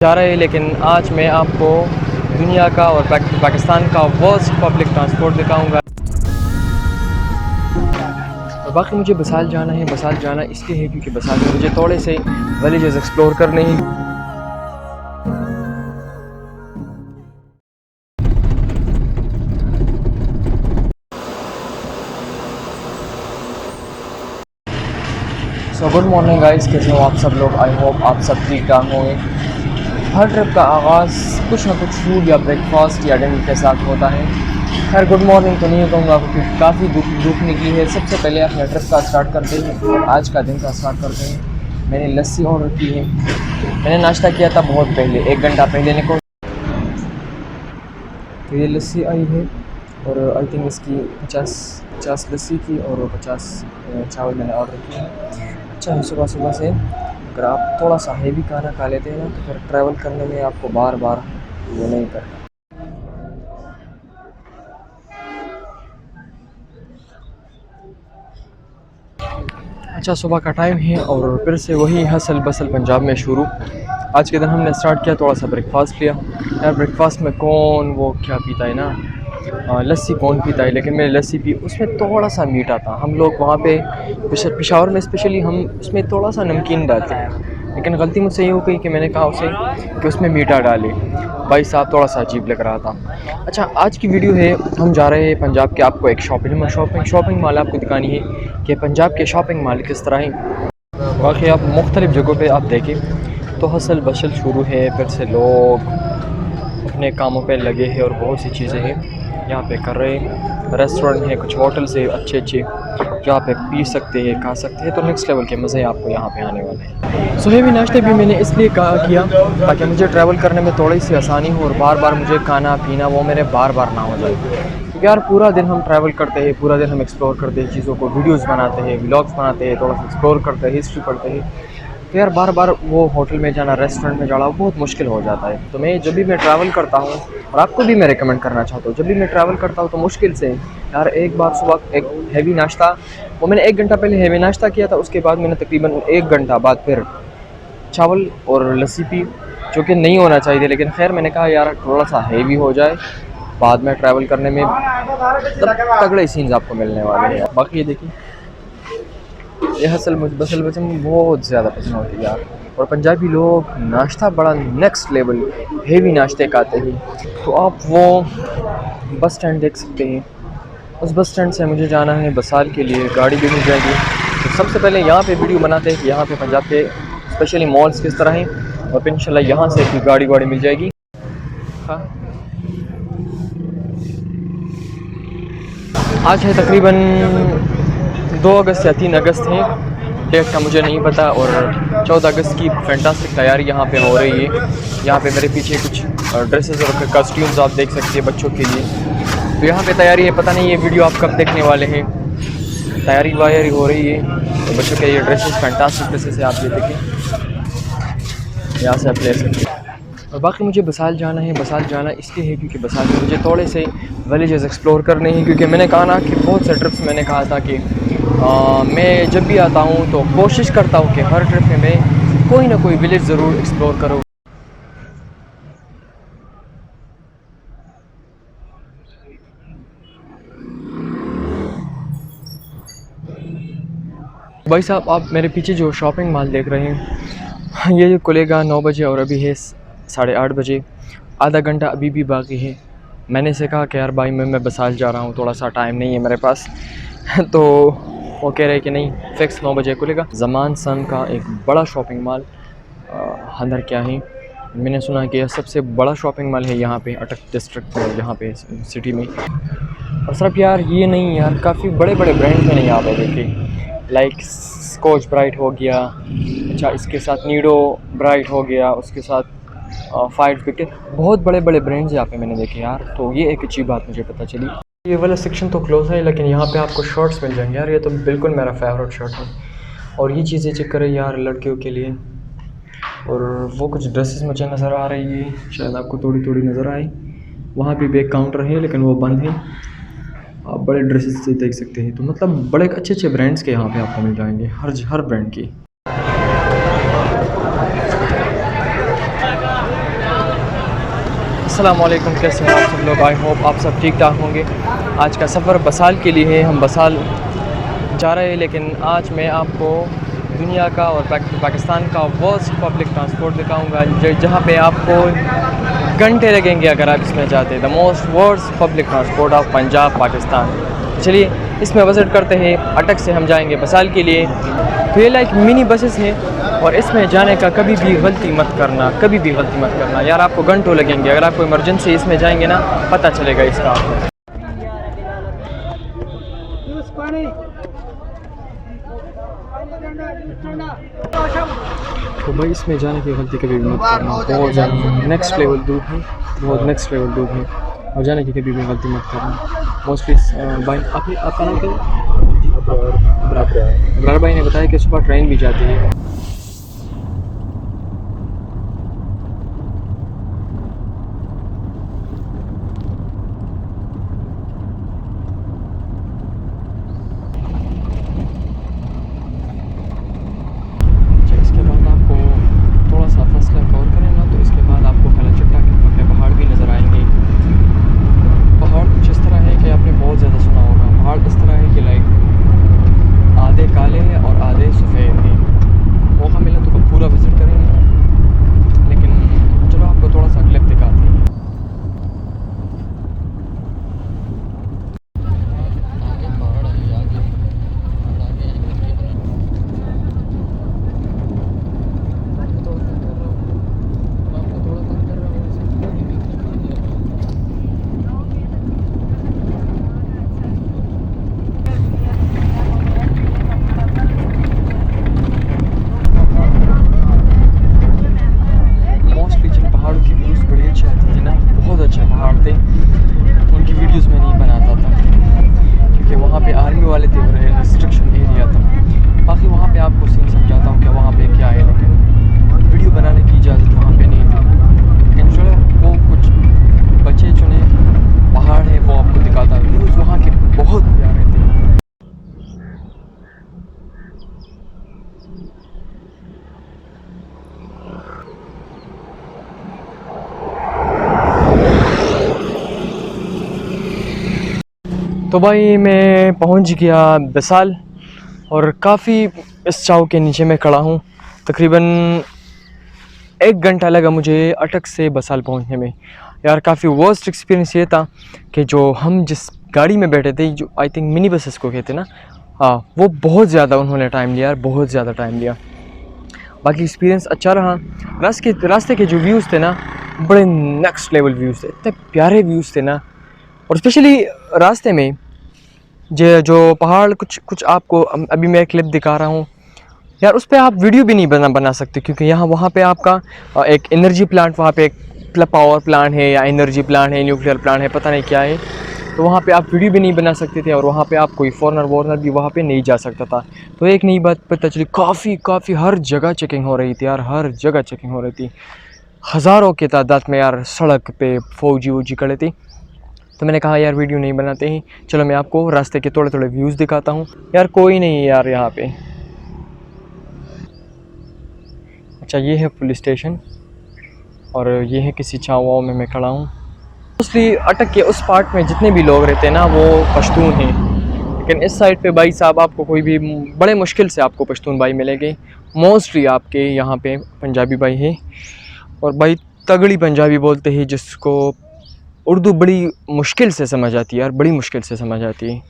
जा रहे हैं, लेकिन आज मैं आपको दुनिया का और पाकिस्तान का वर्स्ट पब्लिक ट्रांसपोर्ट दिखाऊंगा। और बाकी मुझे बसाल जाना है। बसाल जाना इसलिए है क्योंकि बसाल में मुझे थोड़े से विलेजेस एक्सप्लोर करने हैं। सो गुड मॉर्निंग गाइस, कैसे हो आप सब लोग? आई होप आप सब ठीक ठाक होंगे। हर ट्रिप का आगाज़ कुछ ना कुछ फूड या ब्रेकफास्ट या डिनर के साथ होता है। खैर गुड मॉर्निंग तो नहीं कहूँगा क्योंकि काफ़ी धूप निकली है। सबसे पहले अपने ट्रिप का स्टार्ट करते हैं और आज का दिन का स्टार्ट करते हैं। मैंने लस्सी ऑर्डर की है। मैंने नाश्ता किया था बहुत पहले, 1 घंटा पहले निकल। तो ये लस्सी आई है और आई थिंक इसकी 50 लस्सी की और 50 चावल मैंने ऑर्डर किया है। अच्छा है सुबह सुबह से अगर आप थोड़ा सा हेवी खाना खा लेते हैं ना तो फिर ट्रैवल करने में आपको बार बार वो नहीं करना। अच्छा सुबह का टाइम है और फिर से वही हसल बसल पंजाब में शुरू। आज के दिन हमने स्टार्ट किया, थोड़ा सा ब्रेकफास्ट लिया। यार ब्रेकफास्ट में कौन वो क्या पीता है ना, लस्सी कौन पीता है, लेकिन मैंने लस्सी पी। उसमें थोड़ा सा मीठा था। हम लोग वहाँ पे पेशावर में स्पेशली हम उसमें थोड़ा सा नमकीन डालते हैं, लेकिन गलती मुझसे ये हो गई कि मैंने कहा उसे कि उसमें मीठा डाले। भाई साहब थोड़ा सा अजीब लग रहा था। अच्छा आज की वीडियो है, हम जा रहे हैं पंजाब के। आपको एक शॉपिंग मॉल आपको दिखानी है कि पंजाब के शॉपिंग मॉल किस तरह हैं। बाकी आप मुख्तलिफ़ जगहों पे आप देखें तो हसल बशल शुरू है, फिर से लोग अपने कामों पे लगे हैं और बहुत सी चीज़ें हैं यहाँ पे कर रहे हैं। रेस्टोरेंट है, कुछ होटल्स है अच्छे अच्छे जहाँ पे पी सकते हैं, खा सकते हैं। तो नेक्स्ट लेवल के मज़े आपको यहाँ पे आने वाले हैं। सुबह भी नाश्ते भी मैंने इसलिए किया ताकि मुझे ट्रैवल करने में थोड़ी सी आसानी हो और बार बार मुझे खाना पीना वो मेरे बार बार ना हो जाए। क्योंकि यार पूरा दिन हम ट्रैवल करते हैं, पूरा दिन हम एक्सप्लोर करते हैं, चीज़ों को वीडियोज़ बनाते हैं, व्लॉग्स बनाते हैं, थोड़ा सा एक्सप्लोर करते हैं, हिस्ट्री पढ़ते हैं। तो यार बार बार वो होटल में जाना, रेस्टोरेंट में जाना बहुत मुश्किल हो जाता है। तो मैं जब भी मैं ट्रैवल करता हूँ और आपको भी मैं रिकमेंड करना चाहता हूँ, जब भी मैं ट्रैवल करता हूँ तो मुश्किल से यार एक बार सुबह एक हैवी नाश्ता, वो मैंने 1 घंटा पहले हैवी नाश्ता किया था। उसके बाद मैंने तकरीबन 1 घंटा बाद फिर चावल और लस्सी पी, जो कि नहीं होना चाहिए, लेकिन खैर मैंने कहा यार थोड़ा सा हैवी हो जाए, बाद में ट्रैवल करने में तगड़े सीन्स आपको मिलने वाले हैं। बाकी ये देखिए ये हसल बसल मुझे बहुत ज़्यादा पसंद होती है यार। और पंजाबी लोग नाश्ता बड़ा नेक्स्ट लेवल हेवी नाश्ते खाते हैं। तो आप वो बस स्टैंड देख सकते हैं, उस बस स्टैंड से मुझे जाना है बसाल के लिए, गाड़ी भी मिल जाएगी। तो सबसे पहले यहाँ पे वीडियो बनाते हैं कि यहाँ पे पंजाब के स्पेशली मॉल्स किस तरह हैं और फिर इंशाल्लाह यहाँ से फिर गाड़ी मिल जाएगी। हाँ आज है तकरीबन 2 अगस्त या 3 अगस्त है, डेट का मुझे नहीं पता। और 14 अगस्त की फैंटास्टिक तैयारी यहाँ पे हो रही है। यहाँ पे मेरे पीछे कुछ ड्रेसेस और कॉस्ट्यूम्स आप देख सकते हैं बच्चों के लिए। तो यहाँ पे तैयारी है, पता नहीं ये वीडियो आप कब देखने वाले हैं। तैयारी वायरी हो रही है तो बच्चों के ये ड्रेसेस फैंटास्टिक ड्रेसेस है, आप ये देखें, यहाँ से आप ले सकते हैं। और बाकी मुझे बसाल जाना है। बसाल जाना इसलिए है क्योंकि बसाल में मुझे थोड़े से विलेजेस एक्सप्लोर करने हैं। क्योंकि मैंने कहा ना कि बहुत से ट्रिप्स मैंने कहा था कि मैं जब भी आता हूँ तो कोशिश करता हूँ कि हर ट्रिप में मैं कोई ना कोई विलेज ज़रूर एक्सप्लोर करूँ। भाई साहब आप मेरे पीछे जो शॉपिंग मॉल देख रहे हैं ये खुलेगा 9 बजे और अभी है 8:30 बजे। आधा घंटा अभी भी बाकी है। मैंने से कहा कि यार भाई मैं बसाल जा रहा हूँ, थोड़ा सा टाइम नहीं है मेरे पास तो वो कह रहे कि नहीं फिक्स 9 बजे खुलेगा। ज़मान सन का एक बड़ा शॉपिंग मॉल अंदर क्या है, मैंने सुना कि यह सबसे बड़ा शॉपिंग मॉल है यहाँ पे अटक डिस्ट्रिक्ट में, यहाँ पे सिटी में। और सिर्फ यार ये नहीं यार, काफ़ी बड़े बड़े ब्रांड्स मैंने यहाँ पे देखे, लाइक स्कॉच ब्राइट हो गया, अच्छा इसके साथ नीडो ब्राइट हो गया, उसके साथ फाइट विकेट, बहुत बड़े बड़े ब्रांड्स यहाँ पे मैंने देखे यार। तो ये एक अच्छी बात मुझे पता चली। ये वाला सेक्शन तो क्लोज है लेकिन यहाँ पे आपको शर्ट्स मिल जाएंगे यार, ये तो बिल्कुल मेरा फेवरेट शर्ट है। और ये चीज़ें चेक करें यार लड़कियों के लिए। और वो कुछ ड्रेसेस मुझे नज़र आ रही है, शायद आपको थोड़ी थोड़ी नज़र आए। वहाँ पे भी एक काउंटर है लेकिन वो बंद है। आप बड़े ड्रेसेस से देख सकते हैं। तो मतलब बड़े अच्छे अच्छे ब्रांड्स के यहाँ पे आपको मिल जाएंगे, हर ब्रांड की। अस्सलाम वालेकुम, कैसे हैं आप सब लोग। आई होप आप सब ठीक ठाक होंगे। आज का सफ़र बसाल के लिए है, हम बसाल जा रहे हैं। लेकिन आज मैं आपको दुनिया का और पाकिस्तान का वर्स्ट पब्लिक ट्रांसपोर्ट दिखाऊंगा, जहाँ पे आपको घंटे लगेंगे अगर आप इसमें जाते हैं। The most worst public transport of Punjab Pakistan. चलिए इसमें विज़िट करते हैं। अटक से हम जाएंगे बसाल के लिए। तो ये लाइक मिनी बसेस हैं और इसमें जाने का कभी भी गलती मत करना, कभी भी गलती मत करना यार, आपको घंटों लगेंगे। अगर आपको इमरजेंसी इसमें जाएंगे ना, पता चलेगा इसका आपको। तो भाई इसमें जाने की गलती कभी भी मत करना, बहुत ज़्यादा नेक्स्ट लेवल धूप है, बहुत नेक्स्ट लेवल धूप है और जाने की कभी भी गलती मत करना। मोस्टली भाई आपका नाम क्या है? अब्रार भाई ने बताया कि सुबह ट्रेन भी जाती है। इसके बाद आपको थोड़ा सा फासला कवर करें ना, तो इसके बाद आपको खला चट्टा के पहाड़ भी नज़र आएंगे। पहाड़ कुछ इस तरह है कि आपने बहुत ज़्यादा सुना होगा। पहाड़ इस तरह है कि लाइक आधे काले हैं और आधे सफ़ेद हैं। मौका मिला तो पूरा विज़िट करेंगे, लेकिन चलो आपको थोड़ा सा क्लिप दिखाते हैं। उनकी वीडियोस में नहीं बनाता था क्योंकि वहाँ पे आर्मी वाले थे और रिस्ट्रिक्शन एरिया था। बाकी वहाँ पे आपको सीन समझाता हूँ कि वहाँ पे क्या है, लेकिन वीडियो बनाने की इजाज़त वहाँ पे नहीं थी। लेकिन चलो वो कुछ बचे चुने पहाड़ है वो आपको दिखाता हूँ। व्यूज़ वहाँ के बहुत प्यारे थे। तो भाई मैं पहुंच गया बसाल और काफ़ी इस चाव के नीचे मैं खड़ा हूं। तकरीबन 1 घंटा लगा मुझे अटक से बसाल पहुंचने में। यार काफ़ी वर्स्ट एक्सपीरियंस ये था कि जो हम जिस गाड़ी में बैठे थे, जो आई थिंक मिनी बसेस को कहते ना, हाँ, वो बहुत ज़्यादा उन्होंने टाइम लिया, बहुत ज़्यादा टाइम लिया। बाकी एक्सपीरियंस अच्छा रहा। रास्ते के जो व्यूज़ थे ना, बड़े नेक्स्ट लेवल व्यूज़ थे, इतने प्यारे व्यूज़ थे ना। और स्पेशली रास्ते में जो पहाड़ कुछ आपको अभी मैं क्लिप दिखा रहा हूँ यार, उस पर आप वीडियो भी नहीं बना सकते क्योंकि वहाँ पे आपका एक एनर्जी प्लांट, वहाँ पे एक पावर प्लांट है या एनर्जी प्लांट है, न्यूक्लियर प्लांट है, पता नहीं क्या है। तो वहाँ पे आप वीडियो भी नहीं बना सकते थे और वहाँ पे आप कोई फॉरनर भी वहाँ पे नहीं जा सकता था। तो एक नई बात पता चली, काफ़ी हर जगह चेकिंग हो रही थी यार, हर जगह चेकिंग हो रही थी। हज़ारों की तादाद में यार सड़क पे फौजी खड़े थे। तो मैंने कहा यार वीडियो नहीं बनाते ही, चलो मैं आपको रास्ते के थोड़े व्यूज़ दिखाता हूँ। यार कोई नहीं है यार यहाँ पे। अच्छा ये है पुलिस स्टेशन और ये है किसी छाँव में मैं खड़ा हूँ। मोस्टली अटक के उस पार्ट में जितने भी लोग रहते हैं ना, वो पश्तून हैं। लेकिन इस साइड पे भाई साहब आपको कोई भी बड़े मुश्किल से आपको पश्तून भाई मिलेंगे। मोस्टली आपके यहाँ पे पंजाबी भाई हैं और भाई तगड़ी पंजाबी बोलते हैं, जिसको उर्दू बड़ी मुश्किल से समझ आती है यार, बड़ी मुश्किल से समझ आती है।